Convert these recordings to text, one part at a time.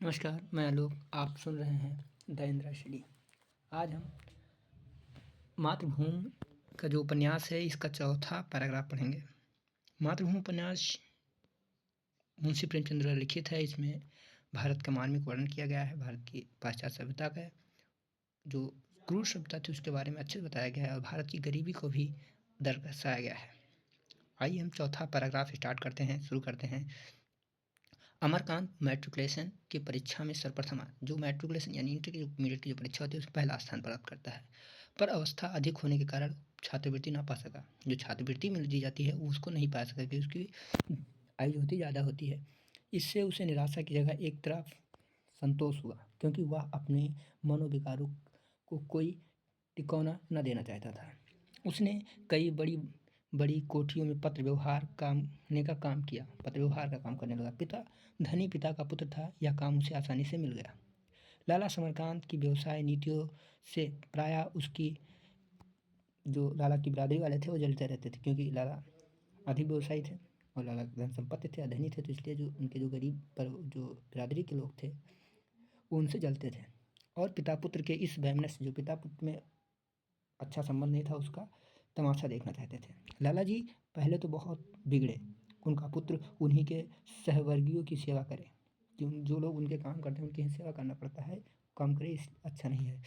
नमस्कार, मैं आलोक। आप सुन रहे हैं द इंदिरा स्टडी। आज हम मातृभूमि का जो उपन्यास है इसका चौथा पैराग्राफ पढ़ेंगे। मातृभूमि उपन्यास मुंशी प्रेमचंद द्वारा लिखित है। इसमें भारत का मार्मिक वर्णन किया गया है। भारत की पाश्चात्य सभ्यता का जो क्रूर सभ्यता थी उसके बारे में अच्छे से बताया गया है और भारत की गरीबी को भी दर्शाया गया है। आइए हम चौथा पैराग्राफ शुरू करते हैं। अमरकांत मैट्रिकुलेशन की परीक्षा में सर्वप्रथम जो मैट्रिकुलेशन यानी इंटरमीडिएट की जो परीक्षा होती है उसमें पहला स्थान प्राप्त करता है, पर अवस्था अधिक होने के कारण छात्रवृत्ति ना पा सका। जो छात्रवृत्ति मिल दी जाती है वो उसको नहीं पा सका क्योंकि उसकी आयु होती ज़्यादा होती है। इससे उसे निराशा की जगह एक तरफ संतोष हुआ, क्योंकि वह अपने मनोविकारों को कोई टिकौना न देना चाहता था। उसने कई बड़ी कोठियों में पत्र व्यवहार करने का काम करने लगा। धनी पिता का पुत्र था, यह काम उसे आसानी से मिल गया। लाला समरकांत की व्यवसाय नीतियों से प्रायः उसकी जो लाला की बिरादरी वाले थे वो जलते रहते थे, क्योंकि लाला अधिक व्यवसायी थे और लाला धन संपत्ति थे, धनी थे, तो इसलिए जो उनके जो गरीब पर जो बिरादरी के लोग थे वो उनसे जलते थे। और पिता पुत्र के इस वैमनस्य, जो पिता पुत्र में अच्छा संबंध नहीं था, उसका तमाशा देखना चाहते थे। लाला जी पहले तो बहुत बिगड़े, उनका पुत्र उन्हीं के सहवर्गियों की सेवा करे। जो लोग उनके काम करते हैं उनकी ही सेवा करना पड़ता है, काम करे इस अच्छा नहीं है,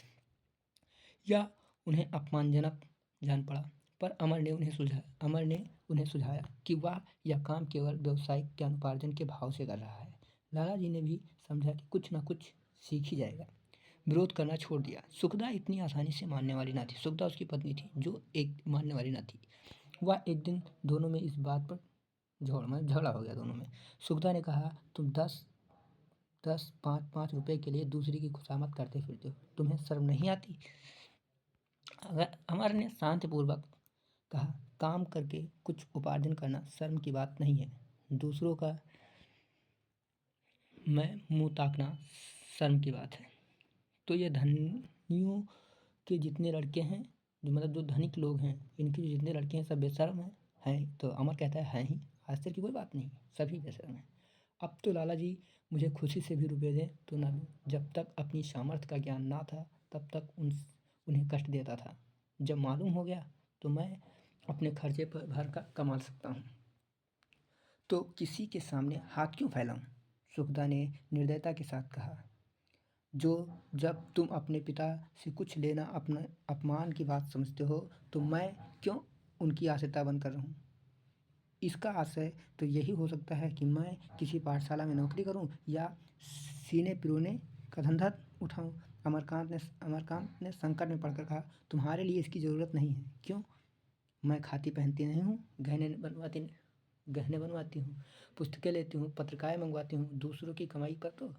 या उन्हें अपमानजनक जान पड़ा। पर अमर ने उन्हें सुझाया कि वह यह काम केवल व्यवसायिक ज्ञानोपार्जन के भाव से कर रहा है। लाला जी ने भी समझा कि कुछ न कुछ सीख ही जाएगा। विरोध करना छोड़ दिया। सुखदा इतनी आसानी से मानने वाली ना थी। सुखदा उसकी पत्नी थी जो एक मानने वाली ना थी। वह एक दिन दोनों में इस बात पर झगड़ा हो गया दोनों में। सुखदा ने कहा, तुम 5 रुपए के लिए दूसरी की खुशामद करते फिरते हो, तुम्हें शर्म नहीं आती? अमर ने शांतिपूर्वक कहा, काम करके कुछ उपार्जन करना शर्म की बात नहीं है, दूसरों का मैं मुंह ताकना शर्म की बात है। तो ये धनियों के जितने लड़के हैं, जो धनिक लोग हैं, इनके जितने लड़के हैं सब बेशर्म हैं। तो अमर कहता है ही, आश्चर्य की कोई बात नहीं, सभी बेशर्म हैं। अब तो लाला जी मुझे खुशी से भी रुपए दें तो ना दूं। जब तक अपनी सामर्थ्य का ज्ञान ना था तब तक उन्हें कष्ट देता था। जब मालूम हो गया तो मैं अपने खर्चे पर भर का कमा सकता हूँ, तो किसी के सामने हाथ क्यों फैलाऊं? सुखदा ने निर्दयता के साथ कहा, जब तुम अपने पिता से कुछ लेना अपना अपमान की बात समझते हो, तो मैं क्यों उनकी आश्रिता बनकर रहूं? इसका आशय तो यही हो सकता है कि मैं किसी पाठशाला में नौकरी करूं या सीने पिरोने का धंधा उठाऊं। अमरकांत ने संकट में पड़कर कहा, तुम्हारे लिए इसकी ज़रूरत नहीं है। क्यों? मैं खाती पहनती नहीं हूँ, गहने बनवाती हूँ, पुस्तकें लेती हूँ, पत्रिकाएं मंगवाती हूँ, दूसरों की कमाई पर। तो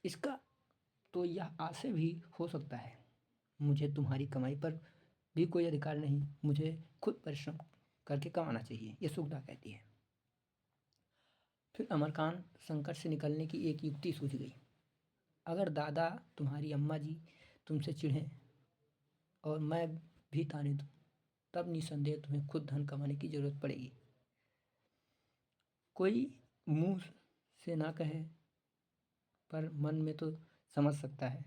इसका तो यह आशय भी हो सकता है, मुझे तुम्हारी कमाई पर भी कोई अधिकार नहीं, मुझे खुद परिश्रम करके कमाना चाहिए, ये सुखदा कहती है। फिर अमरकांत संकट से निकलने की एक युक्ति सूझ गई। अगर दादा तुम्हारी अम्मा जी तुमसे चिढ़ें और मैं भी ताने दूं, तब निसंदेह तुम्हें खुद धन कमाने की जरूरत पड़ेगी। कोई मुंह से ना कहे पर मन में तो समझ सकता है।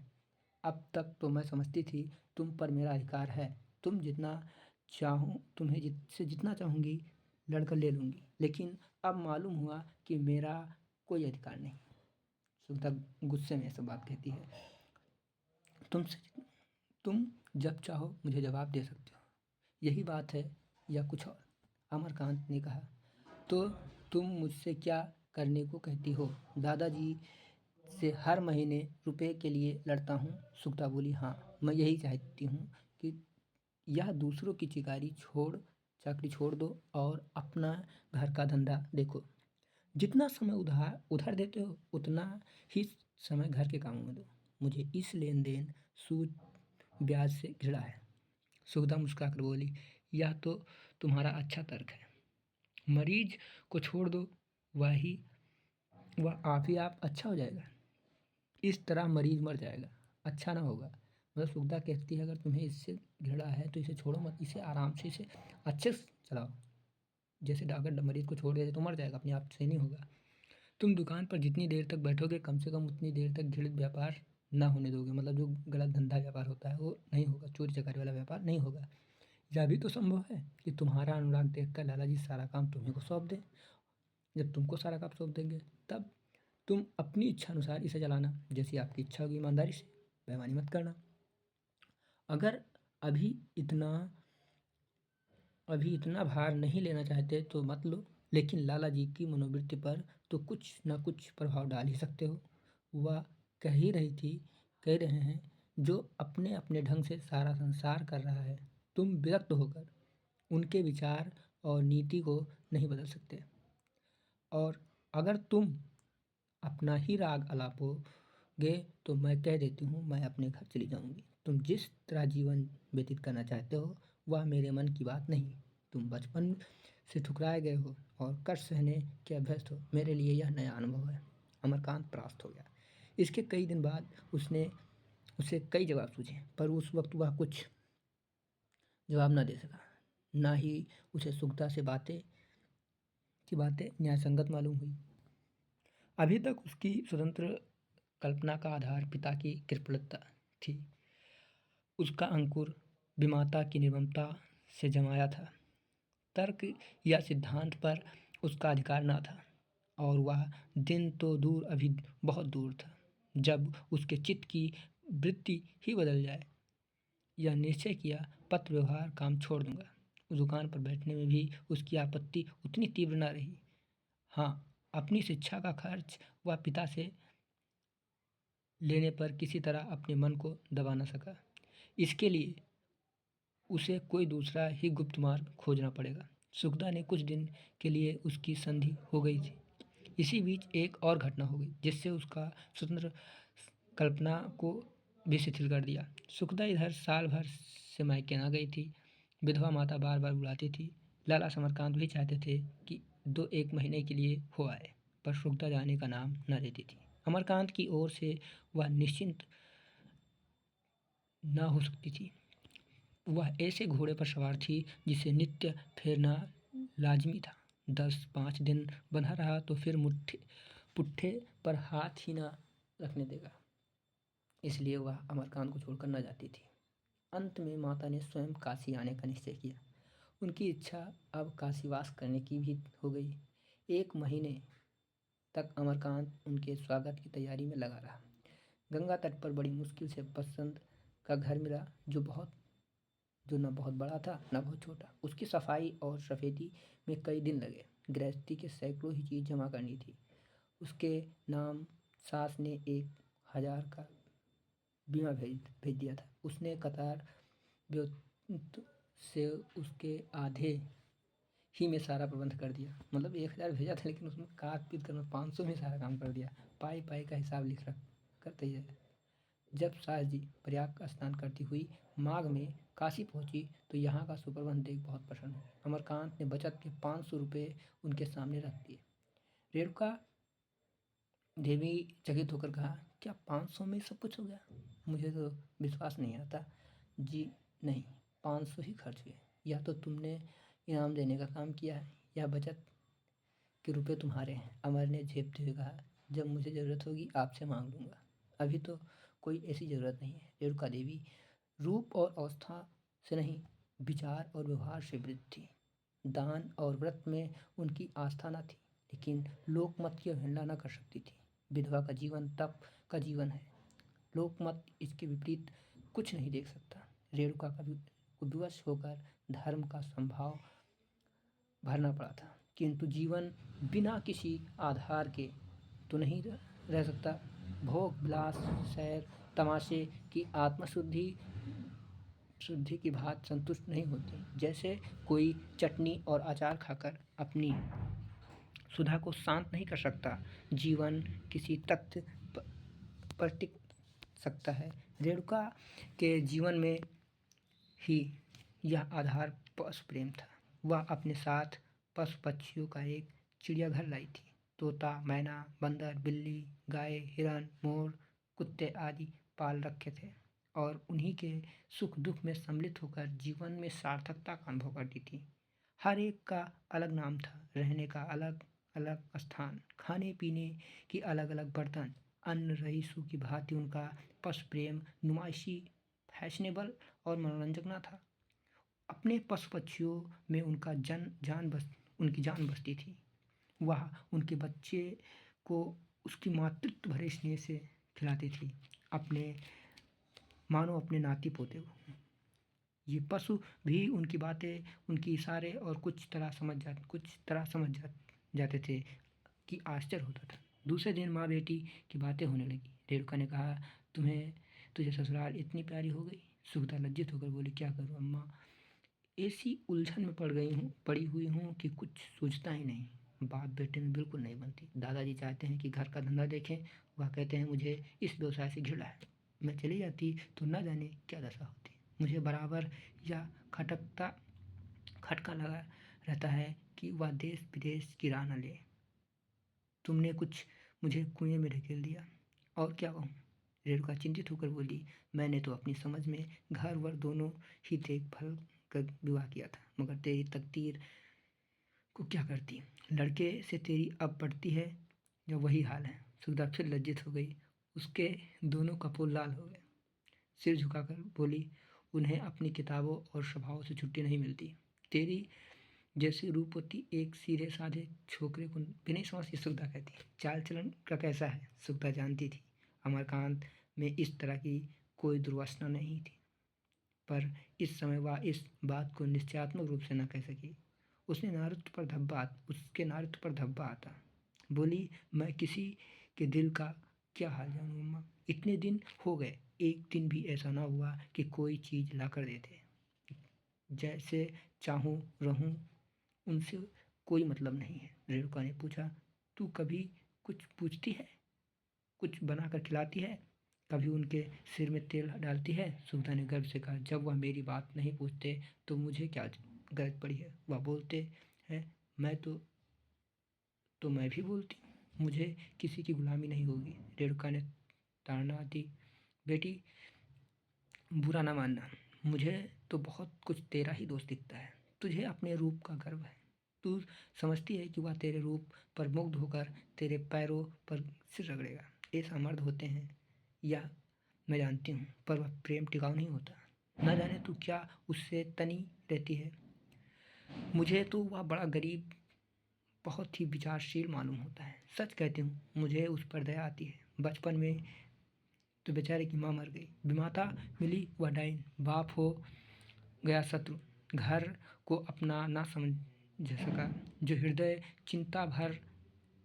अब तक तो मैं समझती थी तुम पर मेरा अधिकार है, तुम्हें जिससे जितना चाहूँगी लड़कर ले लूँगी, लेकिन अब मालूम हुआ कि मेरा कोई अधिकार नहीं। सुखदा गुस्से में सब बात कहती है, तुम जब चाहो मुझे जवाब दे सकते हो, यही बात है या कुछ और? अमरकांत ने कहा, तो तुम मुझसे क्या करने को कहती हो? दादाजी से हर महीने रुपए के लिए लड़ता हूँ। सुखदा बोली, हाँ, मैं यही चाहती हूँ कि यह दूसरों की चाकरी छोड़ दो और अपना घर का धंधा देखो। जितना समय उधार देते हो उतना ही समय घर के कामों में दो। मुझे इस लेन देन सूद ब्याज से घृणा है। सुखदा मुस्कुराकर बोली, यह तो तुम्हारा अच्छा तर्क है। मरीज को छोड़ दो, वह आप ही आप अच्छा हो जाएगा। इस तरह मरीज मर जाएगा, अच्छा ना होगा। मतलब सुखदा कहती है, अगर तुम्हें इससे घृणा है तो इसे छोड़ो मत, इसे आराम से इसे अच्छे से चलाओ। जैसे अगर मरीज को छोड़ देते तो मर जाएगा, अपने आप से नहीं होगा। तुम दुकान पर जितनी देर तक बैठोगे कम से कम उतनी देर तक घृणित व्यापार ना होने दोगे, मतलब जो गलत धंधा व्यापार होता है वो नहीं होगा, चोरी चकारी वाला व्यापार नहीं होगा। यह भी तो संभव है कि तुम्हारा अनुराग देखकर लाला जी सारा काम तुम्ही को सौंप दें। जब तुमको सारा काम सौंप देंगे तब तुम अपनी इच्छा अनुसार इसे चलाना, जैसी आपकी इच्छा होगी, ईमानदारी से, बेईमानी मत करना। अगर अभी इतना अभी इतना भार नहीं लेना चाहते तो मत लो, लेकिन लाला जी की मनोवृत्ति पर तो कुछ ना कुछ प्रभाव डाल ही सकते हो। वह कह रहे हैं, जो अपने अपने ढंग से सारा संसार कर रहा है, तुम विरक्त होकर उनके विचार और नीति को नहीं बदल सकते। और अगर तुम अपना ही राग अलापोगे तो मैं कह देती हूँ, मैं अपने घर चली जाऊँगी। तुम जिस तरह जीवन व्यतीत करना चाहते हो वह मेरे मन की बात नहीं। तुम बचपन से ठुकराए गए हो और कष्ट सहने के अभ्यस्त हो। मेरे लिए यह नया अनुभव है। अमरकांत परास्त हो गया। इसके कई दिन बाद उसे कई जवाब सूझे, पर उस वक्त वह कुछ जवाब न दे सका। ना ही उसे सुगता से बातें न्यायसंगत मालूम हुई। अभी तक उसकी स्वतंत्र कल्पना का आधार पिता की कृपणता थी। उसका अंकुर विमाता की निर्ममता से जमाया था। तर्क या सिद्धांत पर उसका अधिकार न था, और वह दिन तो दूर अभी बहुत दूर था जब उसके चित्त की वृत्ति ही बदल जाए। यह निश्चय किया, पत्र व्यवहार काम छोड़ दूंगा। उस दुकान पर बैठने में भी उसकी आपत्ति उतनी तीव्र न रही। हाँ, अपनी शिक्षा का खर्च वह पिता से लेने पर किसी तरह अपने मन को दबा न सका। इसके लिए उसे कोई दूसरा ही गुप्त मार्ग खोजना पड़ेगा। सुखदा ने कुछ दिन के लिए उसकी संधि हो गई थी। इसी बीच एक और घटना हो गई जिससे उसका स्वतंत्र कल्पना को भी शिथिल कर दिया। सुखदा इधर साल भर से मायके न गई थी। विधवा माता बार बार बुलाती थी। लाला समरकांत भी चाहते थे कि 2-1 महीने के लिए हो आए, पर सुखदा जाने का नाम न लेती थी। अमरकांत की ओर से वह निश्चिंत न हो सकती थी। वह ऐसे घोड़े पर सवार थी जिसे नित्य फेरना लाजमी था। 10-5 दिन बंधा रहा तो फिर पुट्ठे पर हाथ ही न रखने देगा। इसलिए वह अमरकांत को छोड़कर न जाती थी। अंत में माता ने स्वयं काशी आने का निश्चय किया। उनकी इच्छा अब काशीवास करने की भी हो गई। 1 महीने तक अमरकांत उनके स्वागत की तैयारी में लगा रहा। गंगा तट पर बड़ी मुश्किल से बसंत का घर मिला, जो न बहुत बड़ा था न बहुत छोटा। उसकी सफाई और सफेदी में कई दिन लगे। गृहस्थी के सैकड़ों ही चीज़ जमा करनी थी। उसके नाम सास ने 1,000 का बीमा भेज दिया था। उसने कतार व्युत्पन्न से उसके आधे ही में सारा प्रबंध कर दिया। मतलब 1,000 भेजा था लेकिन उसमें काट पीट कर मैं 500 में सारा काम कर दिया। पाई पाई का हिसाब लिख रख कर तैयार। जब सास जी प्रयाग का स्नान करती हुई माघ में काशी पहुंची तो यहाँ का सुप्रबंध देख बहुत प्रसन्न हुई। अमरकांत ने बचत के 500 रुपये उनके सामने रख दिए। रेणुका देवी चकित होकर कहा, क्या 500 में सब कुछ हो गया? मुझे तो विश्वास नहीं आता। जी नहीं, 500 ही खर्च हुए। या तो तुमने इनाम देने का काम किया है या बचत के रुपए तुम्हारे हैं। अमर ने झेपते हुए कहा, जब मुझे ज़रूरत होगी आपसे मांग लूँगा। अभी तो कोई ऐसी ज़रूरत नहीं है। रेणुका देवी रूप और अवस्था से नहीं, विचार और व्यवहार से वृद्ध थी। दान और व्रत में उनकी आस्था न थी, लेकिन लोकमत की अवहेलना न कर सकती थी। विधवा का जीवन तप का जीवन है। लोकमत इसके विपरीत कुछ नहीं देख सकता। रेणुका को विवश होकर धर्म का संभाव भरना पड़ा था, किंतु जीवन बिना किसी आधार के तो नहीं रह सकता। भोग विलास, सैर तमाशे की शुद्धि की बात संतुष्ट नहीं होती। जैसे कोई चटनी और अचार खाकर अपनी सुधा को शांत नहीं कर सकता, जीवन किसी तथ्य पर टिक सकता है। रेणुका के जीवन में ही यह आधार पशु प्रेम था। वह अपने साथ पशु पक्षियों का एक चिड़ियाघर लाई थी। तोता, मैना, बंदर, बिल्ली, गाय, हिरन, मोर, कुत्ते आदि पाल रखे थे और उन्हीं के सुख दुख में सम्मिलित होकर जीवन में सार्थकता का अनुभव करती थी। हर एक का अलग नाम था, रहने का अलग अलग स्थान, खाने पीने की अलग अलग बर्तन, अन्य रईसों की भांति उनका पशु प्रेम नुमाइशी, फैशनेबल और मनोरंजक न था। अपने पशु पक्षियों में उनकी जान बसती थी। वह उनके बच्चे को उसकी मातृत्व भरे स्नेह से खिलाती थी, अपने मानो अपने नाती पोते को। ये पशु भी उनकी बातें, उनके इशारे और कुछ तरह समझ जाते थे कि आश्चर्य होता था। दूसरे दिन माँ बेटी की बातें होने लगी। रेणुका ने कहा, तुझे ससुराल इतनी प्यारी हो गई। सुगता लज्जित होकर बोली, क्या करूँ अम्मा, ऐसी उलझन में पड़ी हुई हूँ कि कुछ सोचता ही नहीं। बाप बेटे में बिल्कुल नहीं बनती। दादाजी चाहते हैं कि घर का धंधा देखें। वह कहते हैं मुझे इस व्यवसाय से घृणा है। मैं चली जाती तो न जाने क्या दशा होती। मुझे बराबर या खटका लगा रहता है कि वह देश विदेश की राह न ले। तुमने कुछ मुझे कुएं में ढकेल दिया, और क्या कहूँ। रेणुका चिंतित होकर बोली, मैंने तो अपनी समझ में घर वर दोनों ही देखभाल कर विवाह किया था, मगर तेरी तकदीर को क्या करती। लड़के से तेरी अब पड़ती है या वही हाल है। सुगता फिर लज्जित हो गई। उसके दोनों कपोल लाल हो गए। सिर झुकाकर बोली, उन्हें अपनी किताबों और सभाओं से छुट्टी नहीं मिलती। तेरी जैसे रूपवती एक सीधे साधे छोकरे को भी नहीं समझती। सुगता कहती, चाल चलन का कैसा है। सुगता जानती थी अमरकांत में इस तरह की कोई दुर्वासना नहीं थी, पर इस समय वह इस बात को निश्चयात्मक रूप से न कह सकी। उसके नारुत्व पर धब्बा आता। बोली, मैं किसी के दिल का क्या हाल जानूँ अम्मा। इतने दिन हो गए, एक दिन भी ऐसा ना हुआ कि कोई चीज़ ला कर देते। जैसे चाहूँ रहूँ, उनसे कोई मतलब नहीं है। रेणुका ने पूछा, तू कभी कुछ पूछती है, कुछ बनाकर खिलाती है, कभी उनके सिर में तेल डालती है। सुगता ने गर्व से कहा, जब वह मेरी बात नहीं पूछते तो मुझे क्या गरज पड़ी है। वह बोलते हैं तो मैं भी बोलती हूँ। मुझे किसी की गुलामी नहीं होगी। रेणुका ने ताड़ना दी, बेटी बुरा ना मानना, मुझे तो बहुत कुछ तेरा ही दोष दिखता है। तुझे अपने रूप का गर्व है। तू समझती है कि वह तेरे रूप पर मुग्ध होकर तेरे पैरों पर सिर रगड़ेगा। ऐसा मर्द होते हैं, या मैं जानती हूँ, पर वह प्रेम टिकाऊ नहीं होता। न जाने तू क्या उससे तनी रहती है। मुझे तो वह बड़ा गरीब, बहुत ही विचारशील मालूम होता है। सच कहती हूँ, मुझे उस पर दया आती है। बचपन में तो बेचारे की माँ मर गई, विमाता मिली वह डाइन, बाप हो गया शत्रु, घर को अपना ना समझ सका। जो हृदय चिंता भर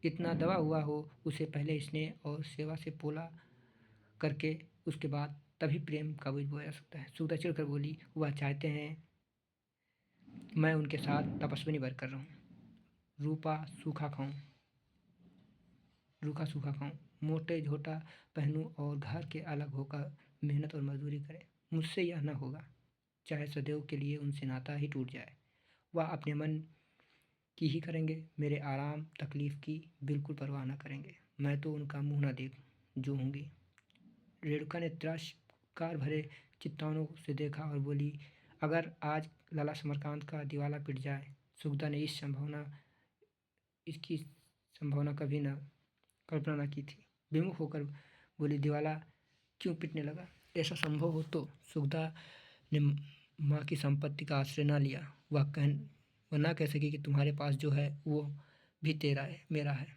इतना दबा हुआ हो, उसे पहले स्नेह और सेवा से पोला करके उसके बाद तभी प्रेम का बीज बोया जा सकता है। सुगता चिढ़कर बोली, वह चाहते हैं मैं उनके साथ तपस्विनी वर कर रहा हूँ, रूखा सूखा खाऊं, मोटे झोटा पहनूं और घर के अलग होकर मेहनत और मजदूरी करें। मुझसे यह न होगा, चाहे सदैव के लिए उनसे नाता ही टूट जाए। वह अपने मन की ही करेंगे, मेरे आराम तकलीफ की बिल्कुल परवाह न करेंगे। मैं तो उनका मुंह न देख जो होंगी। रेणुका ने तिरस्कार भरे चित्तानों से देखा और बोली, अगर आज लाला समरकांत का दिवाला पिट जाए। सुगता ने इसकी संभावना कभी न कल्पना न की थी। विमुख होकर बोली, दिवाला क्यों पिटने लगा। ऐसा संभव हो तो सुगता ने माँ की संपत्ति का आश्रय न लिया। वह ना कह सकी कि तुम्हारे पास जो है वो भी तेरा है, मेरा है।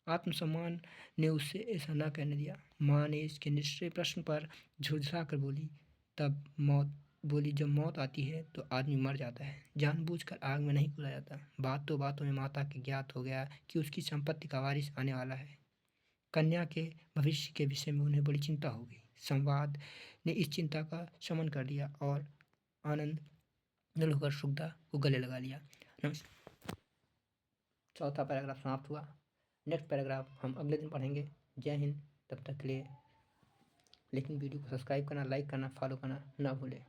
आत्मसम्मान ने उससे ऐसा न कहने दिया। माँ ने इसके निश्चय प्रश्न पर झुरझुरा कर बोली, जब मौत आती है तो आदमी मर जाता है, जानबूझकर आग में नहीं कूदा जाता। बातों में माता के ज्ञात हो गया कि उसकी संपत्ति का वारिस आने वाला है। कन्या के भविष्य के विषय में उन्हें बड़ी चिंता हो गई। संवाद ने इस चिंता का शमन कर दिया और आनंद होकर सुगता को गले लगा लिया। चौथा पैराग्राफ समाप्त हुआ। नेक्स्ट पैराग्राफ हम अगले दिन पढ़ेंगे। जय हिंद। तब तक के लिए लेकिन वीडियो को सब्सक्राइब करना, लाइक करना, फॉलो करना ना भूलें।